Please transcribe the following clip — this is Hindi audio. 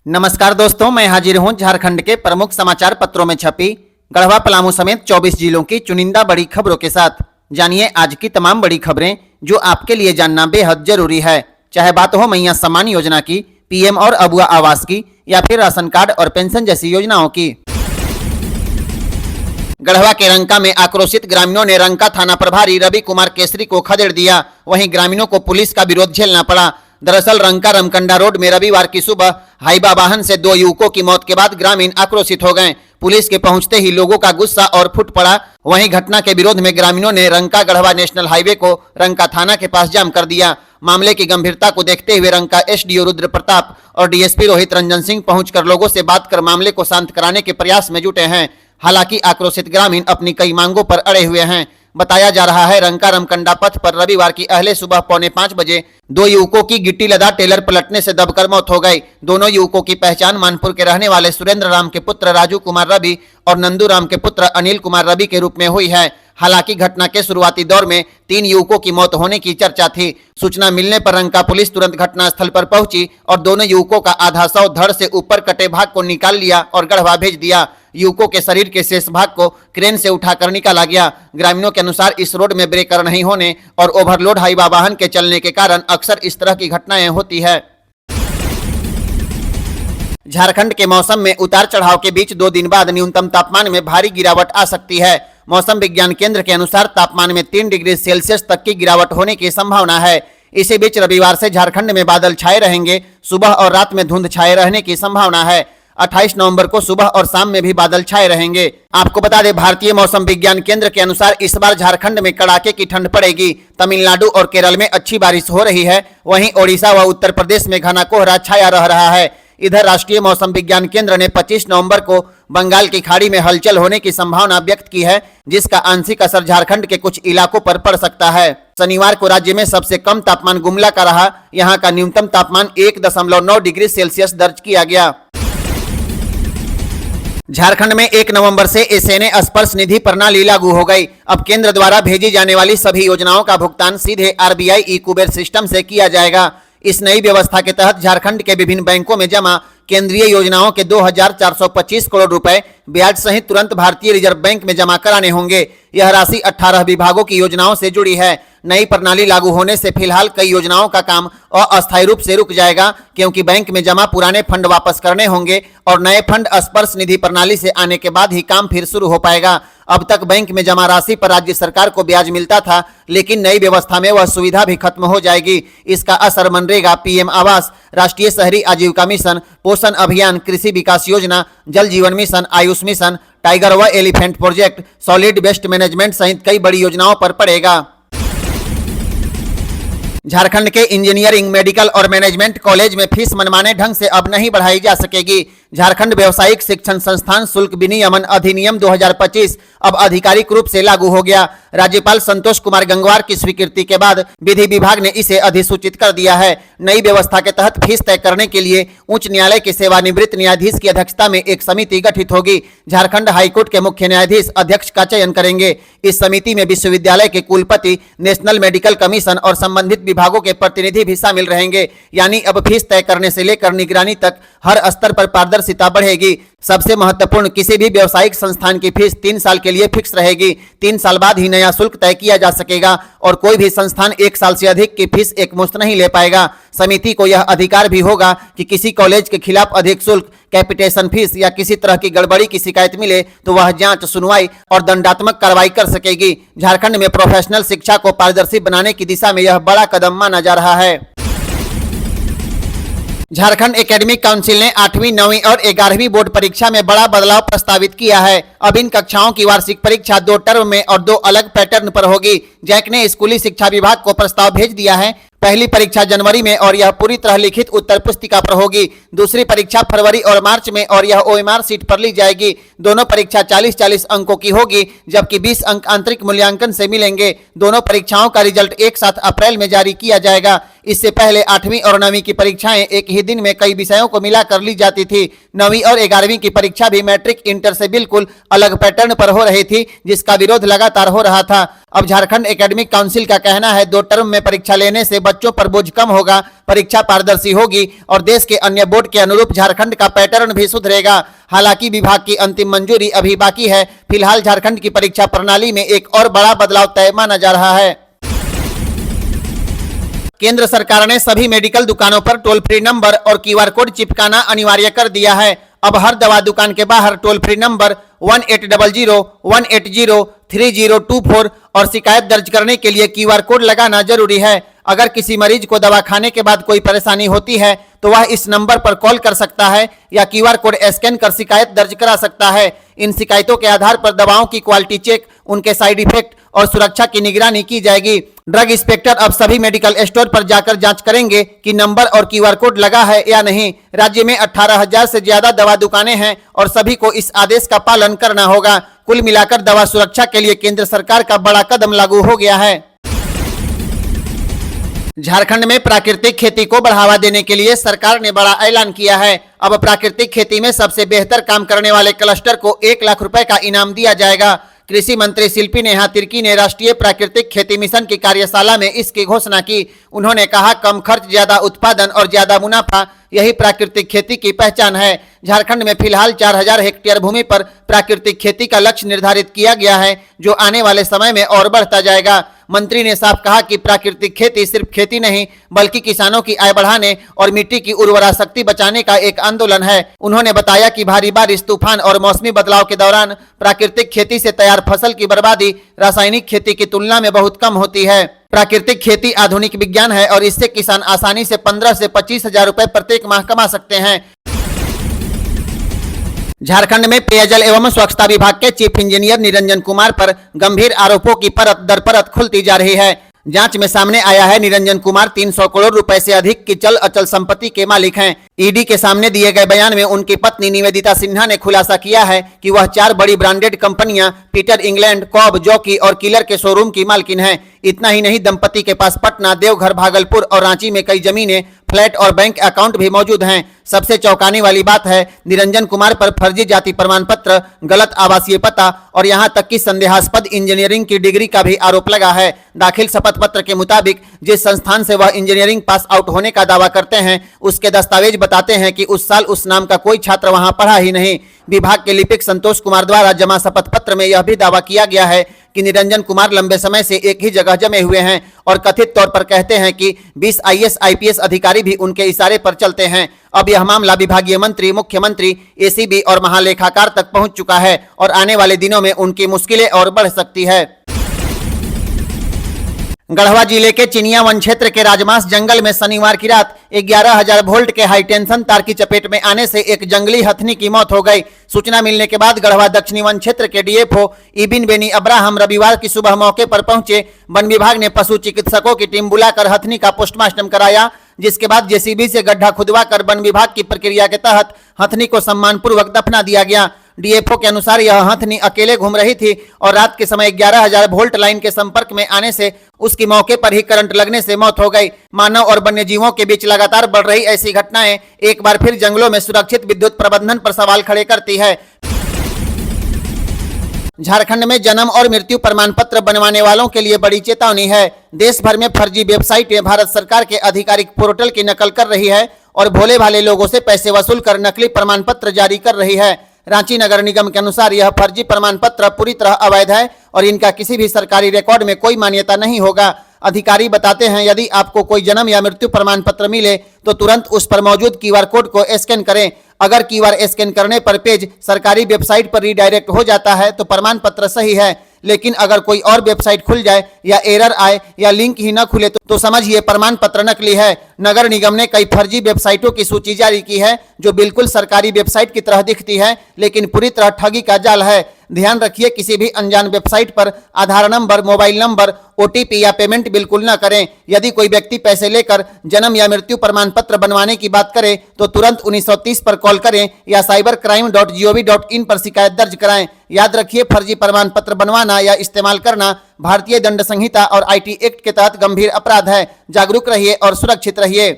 नमस्कार दोस्तों, मैं हाजिर हूं झारखंड के प्रमुख समाचार पत्रों में छपी गढ़वा पलामू समेत 24 जिलों की चुनिंदा बड़ी खबरों के साथ। जानिए आज की तमाम बड़ी खबरें जो आपके लिए जानना बेहद जरूरी है। चाहे बात हो मैया सम्मान योजना की, पीएम और अबुआ आवास की या फिर राशन कार्ड और पेंशन जैसी योजनाओं की। गढ़वा के रंका में आक्रोशित ग्रामीणों ने रंका थाना प्रभारी रवि कुमार केसरी को खदेड़ दिया। वहीं ग्रामीणों को पुलिस का विरोध झेलना पड़ा। दरअसल रंका रमकंडा रोड में रविवार की सुबह हाईबा वाहन से 2 युवकों की मौत के बाद ग्रामीण आक्रोशित हो गए। पुलिस के पहुंचते ही लोगों का गुस्सा और फूट पड़ा। वहीं घटना के विरोध में ग्रामीणों ने रंका गढ़वा नेशनल हाईवे को रंका थाना के पास जाम कर दिया। मामले की गंभीरता को देखते हुए रंका एसडीओ रुद्र प्रताप और डीएसपी रोहित रंजन सिंह पहुंचकर लोगों से बात कर मामले को शांत कराने के प्रयास में जुटे हैं। हालांकि आक्रोशित ग्रामीण अपनी कई मांगों पर अड़े हुए हैं। बताया जा रहा है रंका रमकंडा पथ पर रविवार की अहले सुबह 4:45 बजे 2 युवकों की गिट्टी लदा टेलर पलटने से दबकर मौत हो गई। दोनों युवकों की पहचान मानपुर के रहने वाले सुरेंद्र राम के पुत्र राजू कुमार रवि और नंदू राम के पुत्र अनिल कुमार रवि के रूप में हुई है। हालांकि घटना के शुरुआती दौर में 3 युवकों की मौत होने की चर्चा थी। सूचना मिलने पर रंका पुलिस तुरंत घटनास्थल पर पहुंची और दोनों युवकों का आधा शव धड़ से ऊपर कटे भाग को निकाल लिया और गढ़वा भेज दिया। युवकों के शरीर के शेष भाग को क्रेन से उठाकर निकाला गया। ग्रामीणों के अनुसार इस रोड में ब्रेकर नहीं होने और ओवरलोड हाईवा वाहन के चलने के कारण अक्सर इस तरह की घटनाएं होती है। झारखंड के मौसम में उतार चढ़ाव के बीच 2 दिन बाद न्यूनतम तापमान में भारी गिरावट आ सकती है। मौसम विज्ञान केंद्र के अनुसार तापमान में 3 डिग्री सेल्सियस तक की गिरावट होने की संभावना है। इसी बीच रविवार से झारखंड में बादल छाए रहेंगे। सुबह और रात में धुंध छाए रहने की संभावना है। 28 नवंबर को सुबह और शाम में भी बादल छाए रहेंगे। आपको बता दें, भारतीय मौसम विज्ञान केंद्र के अनुसार इस बार झारखंड में कड़ाके की ठंड पड़ेगी। तमिलनाडु और केरल में अच्छी बारिश हो रही है। वहीं ओडिशा व उत्तर प्रदेश में घना कोहरा छाया रह रहा है। इधर राष्ट्रीय मौसम विज्ञान केंद्र ने 25 नवंबर को बंगाल की खाड़ी में हलचल होने की संभावना व्यक्त की है, जिसका आंशिक असर झारखंड के कुछ इलाकों पर पड़ सकता है। शनिवार को राज्य में सबसे कम तापमान गुमला का रहा। यहाँ का न्यूनतम तापमान 1.9 डिग्री सेल्सियस दर्ज किया गया। झारखंड में 1 नवंबर से एसएनए स्पर्श निधि प्रणाली लागू हो गई। अब केंद्र द्वारा भेजी जाने वाली सभी योजनाओं का भुगतान सीधे आरबीआई ई-कुबेर सिस्टम से किया जाएगा। इस नई व्यवस्था के तहत झारखंड के विभिन्न बैंकों में जमा केंद्रीय योजनाओं के 2425 करोड़ रुपए ब्याज सहित तुरंत भारतीय रिजर्व बैंक में जमा कराने होंगे। यह राशि 18 विभागों की योजनाओं से जुड़ी है। नई प्रणाली लागू होने से फिलहाल कई योजनाओं का काम अस्थायी रूप से रुक जाएगा, क्योंकि बैंक में जमा पुराने फंड वापस करने होंगे और नए फंड स्पर्श निधि प्रणाली से आने के बाद ही काम फिर शुरू हो पाएगा। अब तक बैंक में जमा राशि पर राज्य सरकार को ब्याज मिलता था, लेकिन नई व्यवस्था में वह सुविधा भी खत्म हो जाएगी। इसका असर मनरेगा, पीएम आवास, राष्ट्रीय शहरी आजीविका मिशन, पोषण अभियान, कृषि विकास योजना, Jal Jeevan mission, Ayush mission, tiger व elephant project, solid waste management सहित कई बड़ी योजनाओं पर पड़ेगा। झारखंड के इंजीनियरिंग, मेडिकल और मैनेजमेंट कॉलेज में फीस मनमाने ढंग से अब नहीं बढ़ाई जा सकेगी। झारखंड व्यावसायिक शिक्षण संस्थान शुल्क विनियमन अधिनियम 2025 अब आधिकारिक रूप से लागू हो गया। राज्यपाल संतोष कुमार गंगवार की स्वीकृति के बाद विधि विभाग ने इसे अधिसूचित कर दिया है। नई व्यवस्था के तहत फीस तय करने के लिए उच्च न्यायालय के सेवानिवृत्त न्यायाधीश की अध्यक्षता में एक समिति गठित होगी। झारखंड हाईकोर्ट के मुख्य न्यायाधीश अध्यक्ष का चयन करेंगे। इस समिति में विश्वविद्यालय के कुलपति, नेशनल मेडिकल कमीशन और संबंधित विभागों के प्रतिनिधि भी शामिल रहेंगे। यानी अब फीस तय करने से लेकर निगरानी तक हर स्तर पर पारदर्शिता बढ़ेगी। सबसे महत्वपूर्ण, किसी भी व्यावसायिक संस्थान की फीस 3 साल के लिए फिक्स रहेगी। 3 साल बाद ही नया शुल्क तय किया जा सकेगा और कोई भी संस्थान 1 साल से अधिक की फीस एकमुश्त नहीं ले पाएगा। समिति को यह अधिकार भी होगा कि किसी कॉलेज के खिलाफ अधिक शुल्क, कैपिटेशन फीस या किसी तरह की गड़बड़ी की शिकायत मिले तो वह जांच, सुनवाई और दंडात्मक कार्रवाई कर सकेगी। झारखंड में प्रोफेशनल शिक्षा को पारदर्शी बनाने की दिशा में यह बड़ा कदम माना जा रहा है। झारखंड एकेडमिक काउंसिल ने 8वीं, 9वीं और 11वीं बोर्ड परीक्षा में बड़ा बदलाव प्रस्तावित किया है। अब इन कक्षाओं की वार्षिक परीक्षा 2 टर्म में और 2 अलग पैटर्न पर होगी। जैक ने स्कूली शिक्षा विभाग को प्रस्ताव भेज दिया है। पहली परीक्षा जनवरी में और यह पूरी तरह लिखित उत्तर पुस्तिका पर होगी। दूसरी परीक्षा फरवरी और मार्च में और यह ओएमआर सीट पर ली जाएगी। दोनों परीक्षा 40-40 अंकों की होगी, जबकि 20 अंक आंतरिक मूल्यांकन से मिलेंगे। दोनों परीक्षाओं का रिजल्ट एक साथ अप्रैल में जारी किया जाएगा। इससे पहले 8वीं और 9वीं की परीक्षाएं एक ही दिन में कई विषयों को मिलाकर ली जाती थी। 9वीं और 11वीं की परीक्षा भी मैट्रिक इंटर से बिल्कुल अलग पैटर्न पर हो रही थी, जिसका विरोध लगातार हो रहा था। अब झारखंड एकेडमिक काउंसिल का कहना है 2 टर्म में परीक्षा लेने से बच्चों पर बोझ कम होगा, परीक्षा पारदर्शी होगी और देश के अन्य बोर्ड के अनुरूप झारखंड का पैटर्न भी सुधरेगा। हालांकि विभाग की अंतिम मंजूरी अभी बाकी है। फिलहाल झारखंड की परीक्षा प्रणाली में एक और बड़ा बदलाव तय माना जा रहा है। केंद्र सरकार ने सभी मेडिकल दुकानों पर टोल फ्री नंबर और क्यूआर कोड चिपकाना अनिवार्य कर दिया है। अब हर दवा दुकान के बाहर टोल फ्री नंबर 1800-180-3024 और शिकायत दर्ज करने के लिए क्यूआर कोड लगाना जरूरी है। अगर किसी मरीज को दवा खाने के बाद कोई परेशानी होती है तो वह इस नंबर पर कॉल कर सकता है या क्यूआर कोड स्कैन कर शिकायत दर्ज करा सकता है। इन शिकायतों के आधार पर दवाओं की क्वालिटी चेक, उनके साइड इफेक्ट और सुरक्षा की निगरानी की जाएगी। ड्रग इंस्पेक्टर अब सभी मेडिकल स्टोर पर जाकर जांच करेंगे कि नंबर और क्यूआर कोड लगा है या नहीं। राज्य में 18,000 से ज्यादा दवा दुकानें हैं और सभी को इस आदेश का पालन करना होगा। कुल मिलाकर दवा सुरक्षा के लिए केंद्र सरकार का बड़ा कदम लागू हो गया है। झारखंड में प्राकृतिक खेती को बढ़ावा देने के लिए सरकार ने बड़ा ऐलान किया है। अब प्राकृतिक खेती में सबसे बेहतर काम करने वाले क्लस्टर को 1 लाख रुपए का इनाम दिया जाएगा। कृषि मंत्री शिल्पी नेहा तिर्की ने राष्ट्रीय प्राकृतिक खेती मिशन की कार्यशाला में इसकी घोषणा की। उन्होंने कहा, कम खर्च, ज्यादा उत्पादन और ज्यादा मुनाफा, यही प्राकृतिक खेती की पहचान है। झारखंड में फिलहाल 4000 हेक्टेयर भूमि पर प्राकृतिक खेती का लक्ष्य निर्धारित किया गया है, जो आने वाले समय में और बढ़ता जाएगा। मंत्री ने साफ कहा कि प्राकृतिक खेती सिर्फ खेती नहीं, बल्कि किसानों की आय बढ़ाने और मिट्टी की उर्वरा शक्ति बचाने का एक आंदोलन है। उन्होंने बताया कि भारी बारिश, तूफान और मौसमी बदलाव के दौरान प्राकृतिक खेती से तैयार फसल की बर्बादी रासायनिक खेती की तुलना में बहुत कम होती है। प्राकृतिक खेती आधुनिक विज्ञान है और इससे किसान आसानी से 15 से 25 हजार रुपए प्रत्येक माह कमा सकते हैं। झारखंड में पेयजल एवं स्वच्छता विभाग के चीफ इंजीनियर निरंजन कुमार पर गंभीर आरोपों की परत दर परत खुलती जा रही है। जांच में सामने आया है निरंजन कुमार 300 करोड़ रुपए से अधिक की चल अचल संपत्ति के मालिक हैं। ईडी के सामने दिए गए बयान में उनकी पत्नी निवेदिता सिन्हा ने खुलासा किया है कि वह 4 बड़ी ब्रांडेड कंपनियां पीटर इंग्लैंड, कॉब, जॉकी और किलर के शोरूम की मालकिन हैं। इतना ही नहीं, दंपति के पास पटना, देवघर, भागलपुर और रांची में कई जमीनें, फ्लैट और बैंक अकाउंट भी मौजूद हैं। सबसे चौंकाने वाली बात है, निरंजन कुमार पर फर्जी जाति प्रमाण पत्र, गलत आवासीय पता और यहां तक कि संदेहास्पद इंजीनियरिंग की डिग्री का भी आरोप लगा है। दाखिल शपथ पत्र के मुताबिक जिस संस्थान से वह इंजीनियरिंग पास आउट होने का दावा करते हैं, उसके दस्तावेज बताते हैं कि उस साल उस नाम का कोई छात्र वहां पढ़ा ही नहीं। विभाग के लिपिक संतोष कुमार द्वारा जमा शपथ पत्र में यह भी दावा किया गया है कि निरंजन कुमार लंबे समय से एक ही जगह जमे हुए हैं और कथित तौर पर कहते हैं कि 20 IAS IPS अधिकारी भी उनके इशारे पर चलते हैं। अब यह मामला विभागीय मंत्री, मुख्यमंत्री, ACB और महालेखाकार तक पहुंच चुका है और आने वाले दिनों में उनकी मुश्किलें और बढ़ सकती है। गढ़वा जिले के चिनिया वन क्षेत्र के राजमास जंगल में शनिवार की रात 11,000 वोल्ट के हाई टेंशन तार की चपेट में आने से एक जंगली हथनी की मौत हो गई। सूचना मिलने के बाद गढ़वा दक्षिणी वन क्षेत्र के DFO इबिन बेनी अब्राहम रविवार की सुबह मौके पर पहुंचे। वन विभाग ने पशु चिकित्सकों की टीम बुलाकर हथनी का पोस्टमार्टम कराया, जिसके बाद JCB से गड्ढा खुदवाकर वन विभाग की प्रक्रिया के तहत हथनी को सम्मानपूर्वक दफना दिया गया। DFO के अनुसार यह हथनी अकेले घूम रही थी और रात के समय 11,000 वोल्ट लाइन के संपर्क में आने से उसकी मौके पर ही करंट लगने से मौत हो गई। मानव और वन्य जीवों के बीच लगातार बढ़ रही ऐसी घटनाएं एक बार फिर जंगलों में सुरक्षित विद्युत प्रबंधन पर सवाल खड़े करती है। झारखंड में जन्म और मृत्यु प्रमाण पत्र बनवाने वालों के लिए बड़ी चेतावनी है। देश भर में फर्जी वेबसाइटें भारत सरकार के आधिकारिक पोर्टल की नकल कर रही है और भोले भाले लोगों से पैसे वसूल कर नकली प्रमाण पत्र जारी कर रही है। रांची नगर निगम के अनुसार यह फर्जी प्रमाण पत्र पूरी तरह अवैध है और इनका किसी भी सरकारी रिकॉर्ड में कोई मान्यता नहीं होगा। अधिकारी बताते हैं, यदि आपको कोई जन्म या मृत्यु प्रमाण पत्र मिले तो तुरंत उस पर मौजूद QR कोड को स्कैन करें। अगर QR स्कैन करने पर पेज सरकारी वेबसाइट पर रीडायरेक्ट हो जाता है तो प्रमाण पत्र सही है, लेकिन अगर कोई और वेबसाइट खुल जाए या एरर आए या लिंक ही न खुले तो समझिए प्रमाण पत्र नकली है। नगर निगम ने कई फर्जी वेबसाइटों की सूची जारी की है जो बिल्कुल सरकारी वेबसाइट की तरह दिखती है, लेकिन पूरी तरह ठगी का जाल है। ध्यान रखिए, किसी भी अनजान वेबसाइट पर आधार नंबर, मोबाइल नंबर, ओटीपी या पेमेंट बिल्कुल न करें। यदि कोई व्यक्ति पैसे लेकर जन्म या मृत्यु प्रमाण पत्र बनवाने की बात करे तो तुरंत 1930 पर कॉल करें या cybercrime.gov.in पर शिकायत दर्ज कराएं। याद रखिए, फर्जी प्रमाण पत्र बनवाना या इस्तेमाल करना भारतीय दंड संहिता और IT एक्ट के तहत गंभीर अपराध है। जागरूक रहिए और सुरक्षित रहिए।